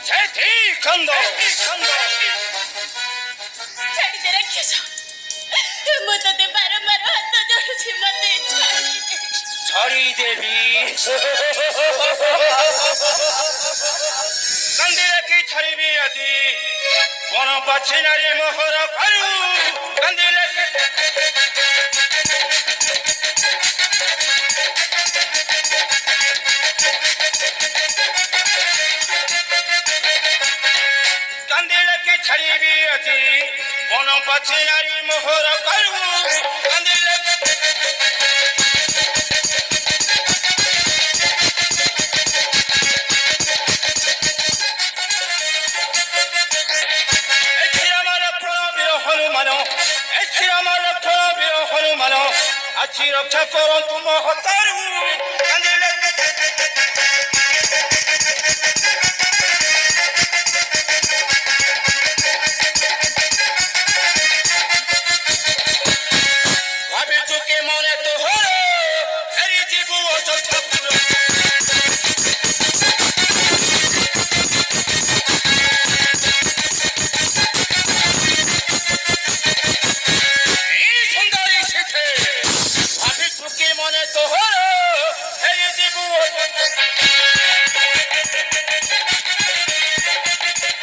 ಕಂದ ଛାଡ଼ିଦେ ରାକ୍ଷସ ମୁଁ ତତେ ବାରମ୍ବାର ହାତ ଯୋଡୁଛି ମତେ ଛାଡ଼ିଦେବି କାନ୍ଦିଲେ ଛାଡ଼ିବି ଆଜି ବନ ବାଛିନାରେ ମୋହର କରୁ କାନ୍ଦିଲେ ଛାଡ଼ିବି ଆଜି ବନ ବାଛିନାରେ ମୋହର କରୁ କାନ୍ଦିଲେ ଆଜି ରକ୍ଷା କରନ୍ତୁ ମୋ ହତାରୁ କାନ୍ଦିଲେ